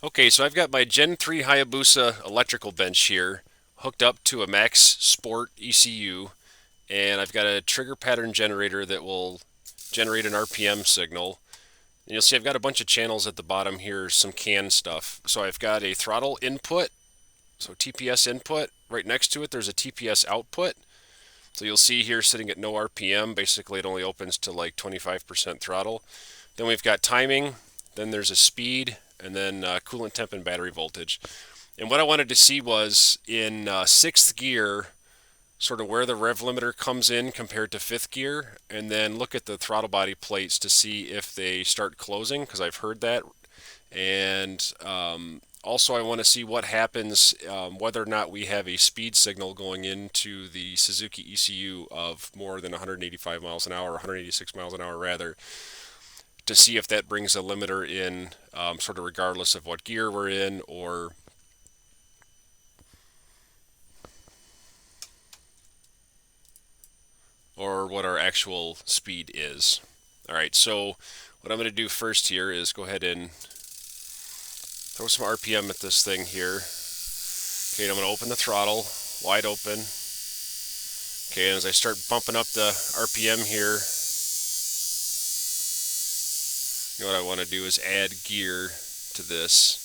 Okay, so I've got my Gen 3 Hayabusa electrical bench here hooked up to a Max Sport ECU, and I've got a trigger pattern generator that will generate an RPM signal. And you'll see I've got a bunch of channels at the bottom here, some CAN stuff. So I've got a throttle input, so TPS input. Right next to it, there's a TPS output. So you'll see here sitting at no RPM, basically it only opens to like 25% throttle. Then we've got timing, then there's a speed, and then coolant temp and battery voltage. And what I wanted to see was in sixth gear, sort of where the rev limiter comes in compared to fifth gear, and then look at the throttle body plates to see if they start closing, because I've heard that. And also, I want to see what happens, whether or not we have a speed signal going into the Suzuki ECU of more than 185 miles an hour, or 186 miles an hour rather, to see if that brings a limiter in, sort of regardless of what gear we're in, or what our actual speed is. All right, so what I'm going to do first here is go ahead and throw some RPM at this thing here. Okay, and I'm going to open the throttle, wide open. Okay, and as I start bumping up the RPM here, you know what I want to do is add gear to this.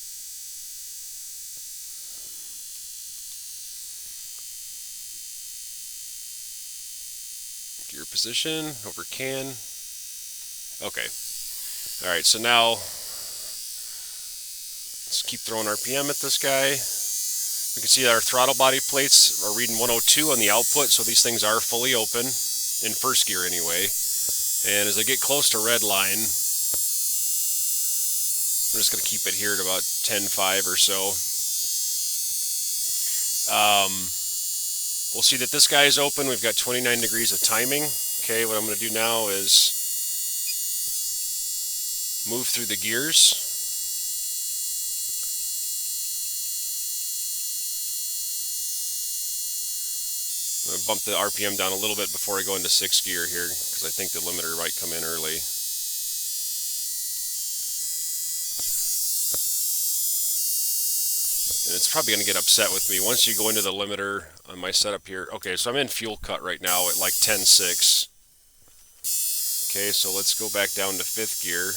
Gear position, over CAN. Okay. All right, so now let's keep throwing RPM at this guy. We can see that our throttle body plates are reading 102 on the output, so these things are fully open, in first gear anyway. And as I get close to red line, I'm just going to keep it here at about 10.5 or so. We'll see that this guy is open. We've got 29 degrees of timing. Okay, what I'm going to do now is move through the gears. I'm going to bump the RPM down a little bit before I go into sixth gear here, because I think the limiter might come in early. And it's probably going to get upset with me. Once you go into the limiter on my setup here, okay, so I'm in fuel cut right now at like 10.6. Okay, so let's go back down to fifth gear.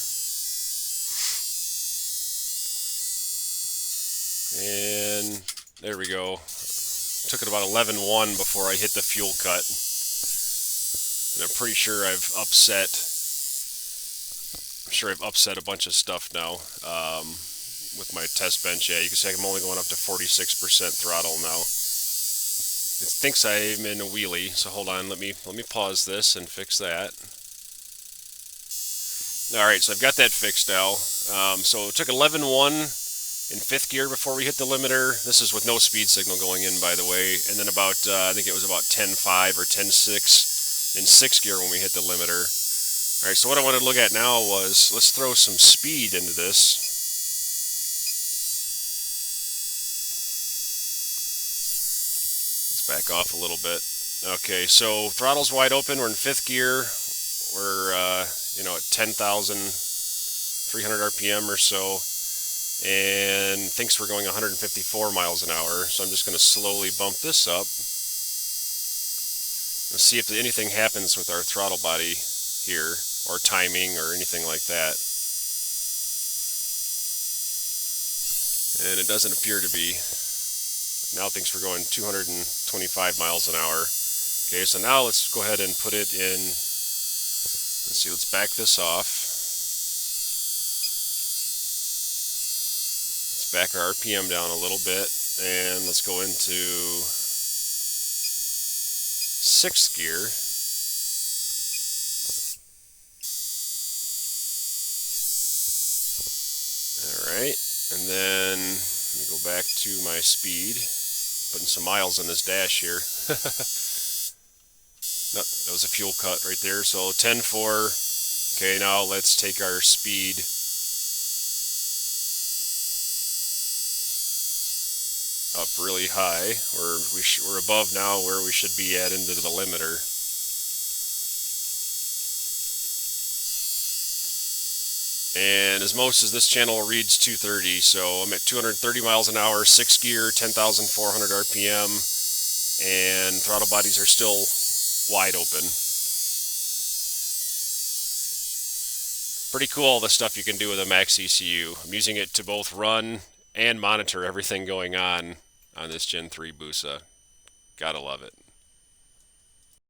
And there we go. Took it about 11.1 before I hit the fuel cut. And I'm pretty sure I've upset a bunch of stuff now. With my test bench, yeah, you can see I'm only going up to 46% throttle now. It thinks I'm in a wheelie, so hold on, let me pause this and fix that. Alright, so I've got that fixed now. So it took 11.1 in fifth gear before we hit the limiter. This is with no speed signal going in, by the way. And then about, I think it was about 10.5 or 10.6 in sixth gear when we hit the limiter. Alright, so what I wanted to look at now was, let's throw some speed into this. Back off a little bit. Okay, so throttle's wide open. We're in fifth gear. We're at 10,300 RPM or so, and thinks we're going 154 miles an hour. So I'm just going to slowly bump this up and see if anything happens with our throttle body here, or timing, or anything like that. And it doesn't appear to be. Now thinks we're going 225 miles an hour. Okay, so now let's go ahead and put it in. Let's see, let's back this off. Let's back our RPM down a little bit, and let's go into sixth gear. Alright, and then let me go back to my speed. Putting some miles on this dash here. No, that was a fuel cut right there. So 10.4. Okay, now let's take our speed up really high. We're above now where we should be at into the limiter. And as most as this channel reads 230, so I'm at 230 miles an hour, 6 gear, 10,400 RPM, and throttle bodies are still wide open. Pretty cool, the stuff you can do with a Max ECU. I'm using it to both run and monitor everything going on this Gen 3 Busa. Gotta love it.